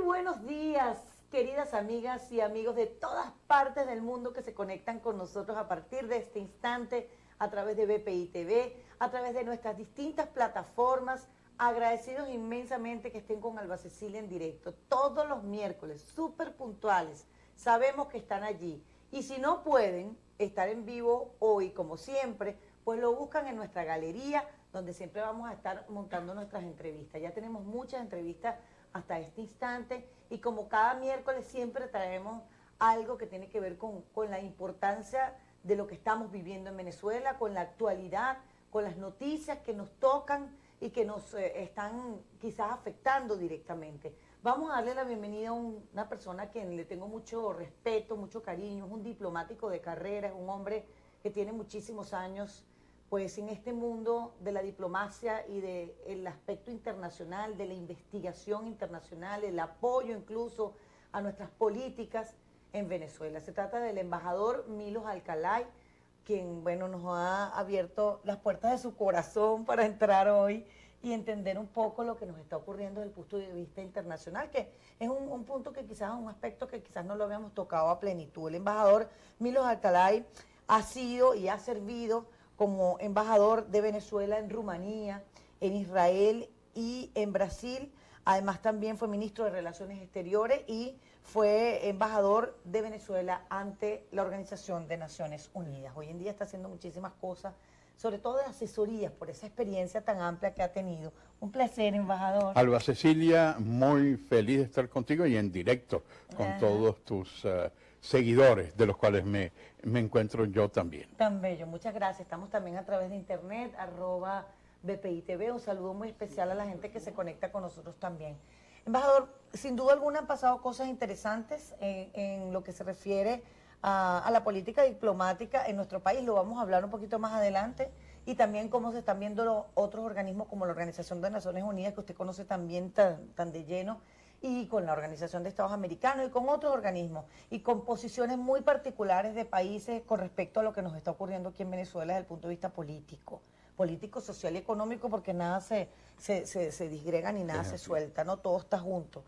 buenos días, queridas amigas y amigos de todas partes del mundo que se conectan con nosotros a partir de este instante a través de BPI TV, a través de nuestras distintas plataformas. Agradecidos inmensamente que estén con Alba Cecilia en directo todos los miércoles, súper puntuales. Sabemos que están allí. Y si no pueden estar en vivo hoy, como siempre, pues lo buscan en nuestra galería, donde siempre vamos a estar montando nuestras entrevistas. Ya tenemos muchas entrevistas hasta este instante y como cada miércoles siempre traemos algo que tiene que ver con la importancia de lo que estamos viviendo en Venezuela, con la actualidad, con las noticias que nos tocan y que nos están quizás afectando directamente. Vamos a darle la bienvenida a una persona a quien le tengo mucho respeto, mucho cariño, es un diplomático de carrera, es un hombre que tiene muchísimos años pues en este mundo de la diplomacia y del aspecto internacional, de la investigación internacional, el apoyo incluso a nuestras políticas en Venezuela. Se trata del embajador Milos Alcalay, quien, bueno, nos ha abierto las puertas de su corazón para entrar hoy y entender un poco lo que nos está ocurriendo desde el punto de vista internacional, que es un punto que quizás, un aspecto que quizás no lo habíamos tocado a plenitud. El embajador Milos Alcalay ha sido y ha servido como embajador de Venezuela en Rumanía, en Israel y en Brasil. Además también fue ministro de Relaciones Exteriores y fue embajador de Venezuela ante la Organización de Naciones Unidas. Hoy en día está haciendo muchísimas cosas, sobre todo de asesorías, por esa experiencia tan amplia que ha tenido. Un placer, embajador. Alba Cecilia, muy feliz de estar contigo y en directo con todos tus seguidores, de los cuales me encuentro yo también. Tan bello, muchas gracias. Estamos también a través de internet, @BPI TV. Un saludo muy especial a la gente que se conecta con nosotros también. Embajador, sin duda alguna han pasado cosas interesantes en lo que se refiere a la política diplomática en nuestro país. Lo vamos a hablar un poquito más adelante. Y también cómo se están viendo los otros organismos como la Organización de Naciones Unidas, que usted conoce también tan de lleno, y con la Organización de Estados Americanos y con otros organismos, y con posiciones muy particulares de países con respecto a lo que nos está ocurriendo aquí en Venezuela desde el punto de vista político, social y económico, porque nada se disgrega ni nada se suelta, ¿no? Todo está junto.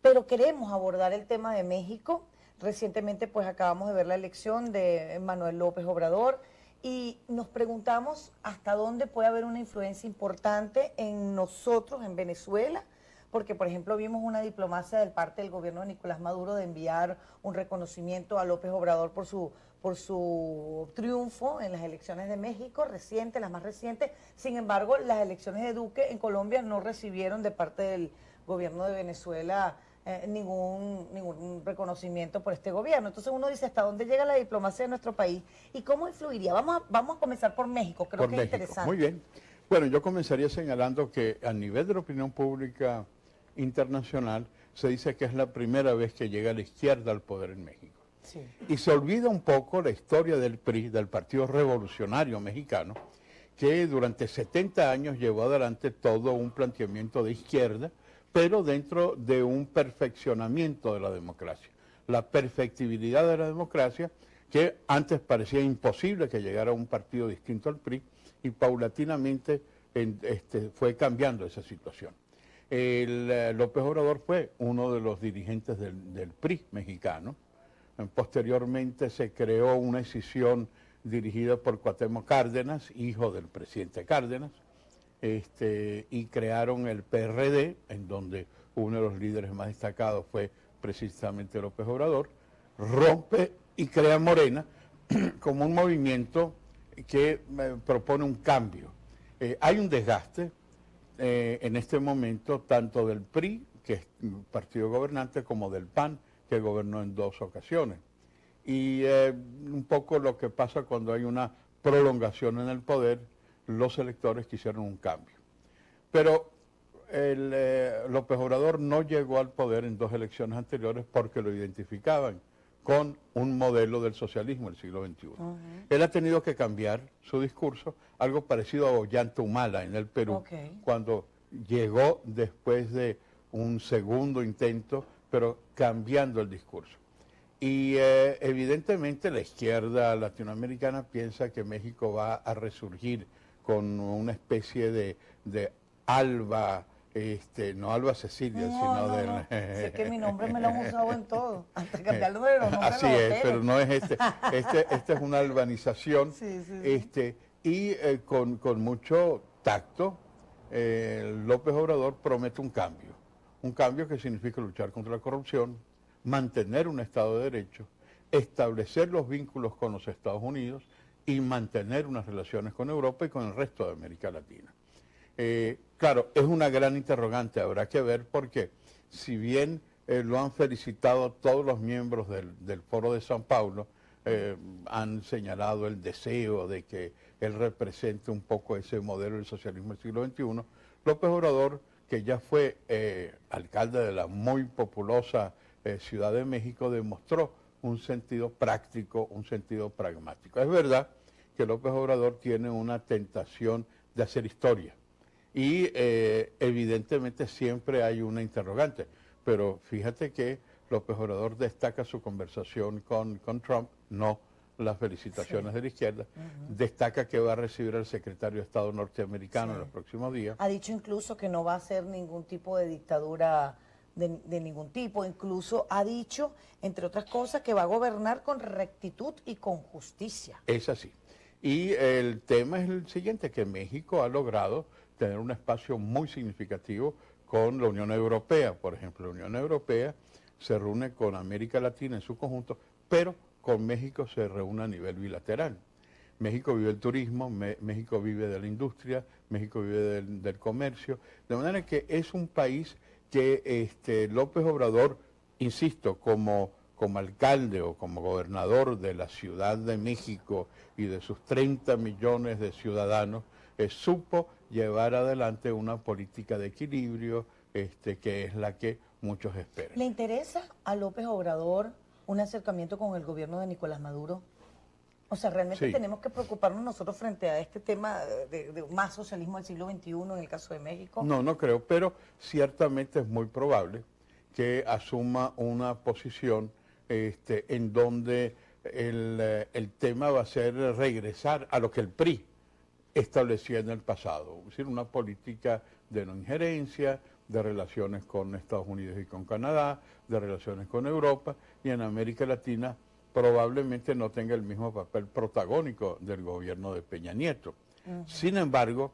Pero queremos abordar el tema de México. Recientemente pues acabamos de ver la elección de Manuel López Obrador y nos preguntamos hasta dónde puede haber una influencia importante en nosotros, en Venezuela, porque por ejemplo vimos una diplomacia del parte del gobierno de Nicolás Maduro de enviar un reconocimiento a López Obrador por su triunfo en las elecciones de México recientes, las más recientes. Sin embargo, las elecciones de Duque en Colombia no recibieron de parte del gobierno de Venezuela ningún reconocimiento por este gobierno. Entonces uno dice, ¿hasta dónde llega la diplomacia de nuestro país? ¿Y cómo influiría? Vamos a comenzar por México, creo que es interesante. Muy bien. Bueno, yo comenzaría señalando que a nivel de la opinión pública internacional se dice que es la primera vez que llega la izquierda al poder en México. Sí. Y se olvida un poco la historia del PRI, del Partido Revolucionario Mexicano, que durante 70 años llevó adelante todo un planteamiento de izquierda, pero dentro de un perfeccionamiento de la democracia. La perfectibilidad de la democracia, que antes parecía imposible que llegara un partido distinto al PRI, y paulatinamente fue cambiando esa situación. López Obrador fue uno de los dirigentes del PRI mexicano. Posteriormente se creó una escisión dirigida por Cuauhtémoc Cárdenas, hijo del presidente Cárdenas, y crearon el PRD, en donde uno de los líderes más destacados fue precisamente López Obrador. Rompe y crea Morena como un movimiento que propone un cambio. Hay un desgaste en este momento tanto del PRI, que es un partido gobernante, como del PAN, que gobernó en 2 ocasiones. Y un poco lo que pasa cuando hay una prolongación en el poder, los electores quisieron un cambio. Pero López Obrador no llegó al poder en 2 elecciones anteriores porque lo identificaban con un modelo del socialismo del siglo XXI. Él ha tenido que cambiar su discurso, algo parecido a Ollanta Humala en el Perú, cuando llegó después de un segundo intento, pero cambiando el discurso. Y evidentemente la izquierda latinoamericana piensa que México va a resurgir con una especie de alba no Alba Cecilia, sino no, del... no. Sé que mi nombre me lo han usado en todo, hasta cambiarlo de los nombres. Así es, pero no es esta es una albanización, Sí, sí, sí. y con mucho tacto, López Obrador promete un cambio que significa luchar contra la corrupción, mantener un Estado de Derecho, establecer los vínculos con los Estados Unidos y mantener unas relaciones con Europa y con el resto de América Latina. Claro, es una gran interrogante, habrá que ver porque si bien lo han felicitado todos los miembros del Foro de San Paulo, han señalado el deseo de que él represente un poco ese modelo del socialismo del siglo XXI, López Obrador, que ya fue alcalde de la muy populosa Ciudad de México, demostró un sentido práctico, un sentido pragmático. Es verdad que López Obrador tiene una tentación de hacer historia y evidentemente siempre hay una interrogante, pero fíjate que López Obrador destaca su conversación con Trump, no las felicitaciones de la izquierda, destaca que va a recibir al secretario de Estado norteamericano en los próximos días. Ha dicho incluso que no va a ser ningún tipo de dictadura de ningún tipo, incluso ha dicho, entre otras cosas, que va a gobernar con rectitud y con justicia. Es así. Y el tema es el siguiente, que México ha logrado tener un espacio muy significativo con la Unión Europea. Por ejemplo, la Unión Europea se reúne con América Latina en su conjunto, pero con México se reúne a nivel bilateral. México vive el turismo, México vive de la industria, México vive del comercio, de manera que es un país que López Obrador, insisto, como alcalde o como gobernador de la Ciudad de México y de sus 30 millones de ciudadanos, supo llevar adelante una política de equilibrio que es la que muchos esperan. ¿Le interesa a López Obrador un acercamiento con el gobierno de Nicolás Maduro? O sea, realmente Sí. tenemos que preocuparnos nosotros frente a este tema de más socialismo del siglo XXI en el caso de México. No, no creo, pero ciertamente es muy probable que asuma una posición en donde el tema va a ser regresar a lo que el PRI establecía en el pasado, es decir, una política de no injerencia, de relaciones con Estados Unidos y con Canadá, de relaciones con Europa, y en América Latina probablemente no tenga el mismo papel protagónico del gobierno de Peña Nieto. Sin embargo,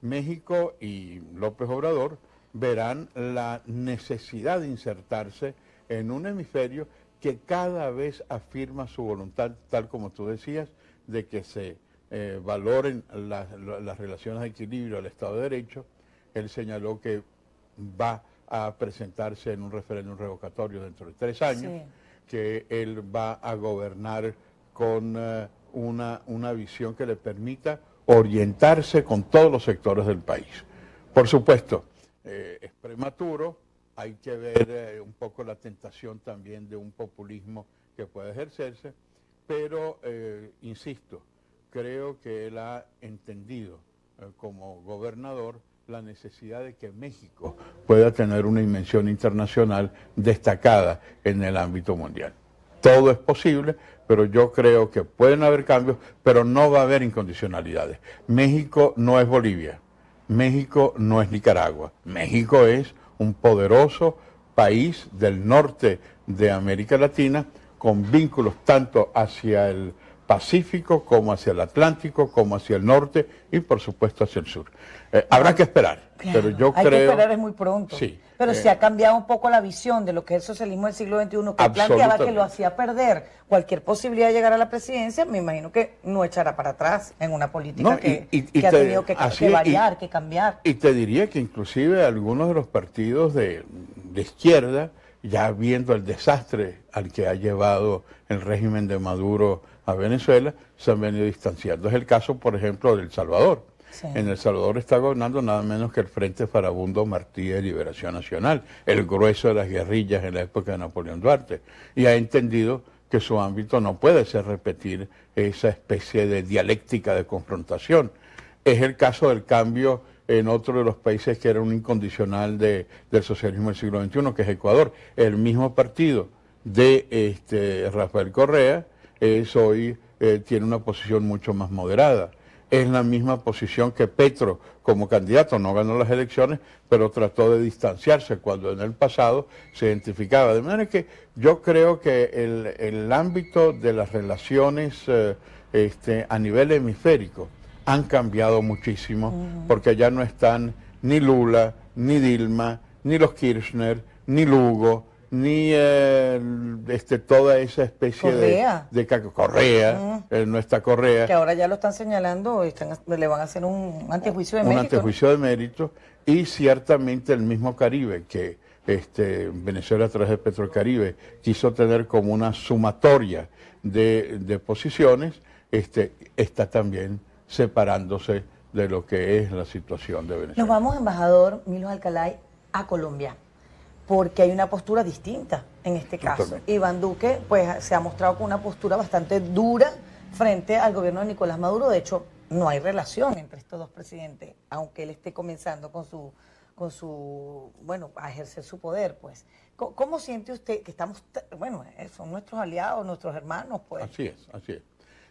México y López Obrador verán la necesidad de insertarse en un hemisferio que cada vez afirma su voluntad, tal como tú decías, de que se valoren las relaciones de equilibrio al Estado de Derecho. Él señaló que va a presentarse en un referéndum revocatorio dentro de 3 años, Sí. que él va a gobernar con una visión que le permita orientarse con todos los sectores del país. Por supuesto, es prematuro, hay que ver un poco la tentación también de un populismo que puede ejercerse, pero, insisto, creo que él ha entendido como gobernador la necesidad de que México pueda tener una dimensión internacional destacada en el ámbito mundial. Todo es posible, pero yo creo que pueden haber cambios, pero no va a haber incondicionalidades. México no es Bolivia, México no es Nicaragua, México es un poderoso país del norte de América Latina con vínculos tanto hacia el Pacífico como hacia el Atlántico, como hacia el norte y por supuesto hacia el sur. Habrá que esperar, Claro, pero yo hay creo... que esperar, es muy pronto. Sí, pero se ha cambiado un poco la visión de lo que es el socialismo del siglo XXI, que planteaba que Absolutamente. lo hacía perder cualquier posibilidad de llegar a la presidencia. Me imagino que no echará para atrás en una política No, que y ha te- tenido que así es, variar, que cambiar. Y te diría que inclusive algunos de los partidos de izquierda, ya viendo el desastre al que ha llevado el régimen de Maduro a Venezuela, se han venido distanciando. Es el caso, por ejemplo, de El Salvador. Sí. En El Salvador está gobernando nada menos que el Frente Farabundo Martí de Liberación Nacional, el grueso de las guerrillas en la época de Napoleón Duarte, y ha entendido que su ámbito no puede ser repetir esa especie de dialéctica de confrontación. Es el caso del cambio en otro de los países que era un incondicional del socialismo del siglo XXI, que es Ecuador. El mismo partido de Rafael Correa hoy tiene una posición mucho más moderada. es la misma posición que Petro como candidato, no ganó las elecciones, pero trató de distanciarse cuando en el pasado se identificaba. De manera que yo creo que el ámbito de las relaciones a nivel hemisférico han cambiado muchísimo, porque ya no están ni Lula, ni Dilma, ni los Kirchner, ni Lugo, ni toda esa especie Correa. de Correa, no está Correa. Que ahora ya lo están señalando, le van a hacer un antejuicio de mérito. Un antejuicio de mérito, y ciertamente el mismo Caribe, que Venezuela a través de Petrocaribe quiso tener como una sumatoria de posiciones, está también separándose de lo que es la situación de Venezuela. Nos vamos, embajador Milos Alcalay, a Colombia, porque hay una postura distinta en este caso. Totalmente. Iván Duque pues se ha mostrado con una postura bastante dura frente al gobierno de Nicolás Maduro. De hecho, no hay relación entre estos dos presidentes, aunque él esté comenzando a ejercer su poder, pues. ¿Cómo siente usted que estamos, son nuestros aliados, nuestros hermanos, pues? Así es, así es.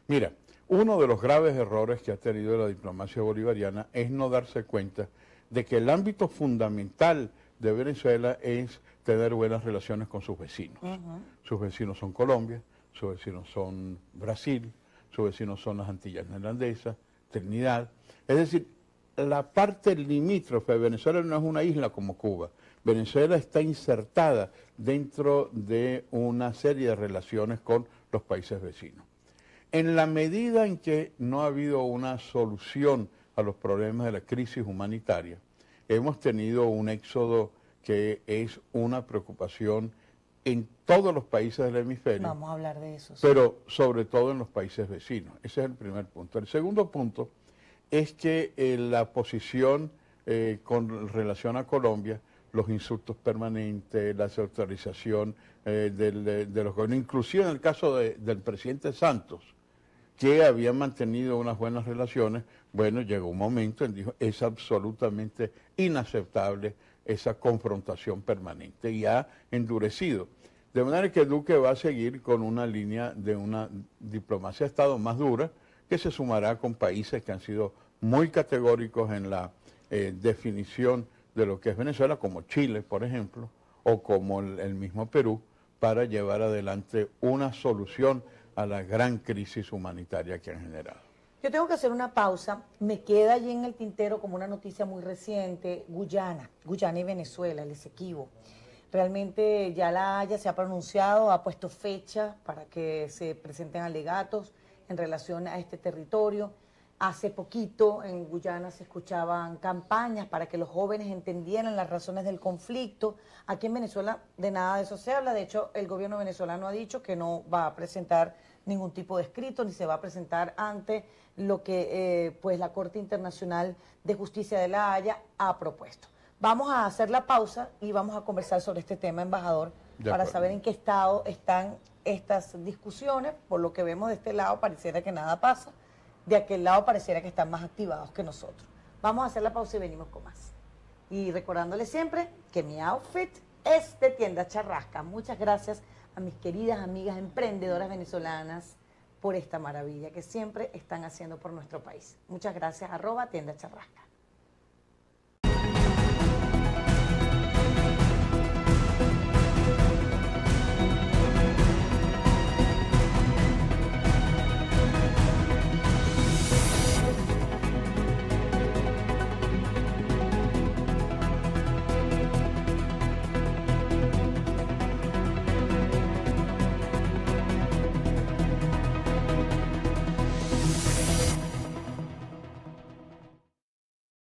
Mira, uno de los graves errores que ha tenido la diplomacia bolivariana es no darse cuenta de que el ámbito fundamental de Venezuela es tener buenas relaciones con sus vecinos. Sus vecinos son Colombia, sus vecinos son Brasil, sus vecinos son las Antillas Neerlandesas, Trinidad. Es decir, la parte limítrofe de Venezuela no es una isla como Cuba. Venezuela está insertada dentro de una serie de relaciones con los países vecinos. En la medida en que no ha habido una solución a los problemas de la crisis humanitaria, hemos tenido un éxodo que es una preocupación en todos los países del hemisferio. Vamos a hablar de eso. Sí. Pero sobre todo en los países vecinos. Ese es el primer punto. El segundo punto es que la posición con relación a Colombia, los insultos permanentes, la desautorización de los gobiernos, inclusive en el caso del presidente Santos, que había mantenido unas buenas relaciones, bueno, llegó un momento en que dijo, es absolutamente inaceptable esa confrontación permanente, y ha endurecido. De manera que Duque va a seguir con una línea de una diplomacia de Estado más dura, que se sumará con países que han sido muy categóricos en la definición de lo que es Venezuela, como Chile, por ejemplo, o como el mismo Perú, para llevar adelante una solución a la gran crisis humanitaria que han generado. Yo tengo que hacer una pausa. Me queda allí en el tintero como una noticia muy reciente, Guyana y Venezuela, el Esequibo. Realmente ya la Haya se ha pronunciado, ha puesto fecha para que se presenten alegatos en relación a este territorio. Hace poquito en Guyana se escuchaban campañas para que los jóvenes entendieran las razones del conflicto. Aquí en Venezuela de nada de eso se habla. De hecho, el gobierno venezolano ha dicho que no va a presentar ningún tipo de escrito, ni se va a presentar ante lo que pues la Corte Internacional de Justicia de la Haya ha propuesto. Vamos a hacer la pausa y vamos a conversar sobre este tema, embajador, para saber en qué estado están estas discusiones. Por lo que vemos de este lado pareciera que nada pasa, de aquel lado pareciera que están más activados que nosotros. Vamos a hacer la pausa y venimos con más. Y recordándole siempre que mi outfit es de Tienda Charrasca. Muchas gracias a mis queridas amigas emprendedoras venezolanas por esta maravilla que siempre están haciendo por nuestro país. Muchas gracias, @Tienda Charrasca.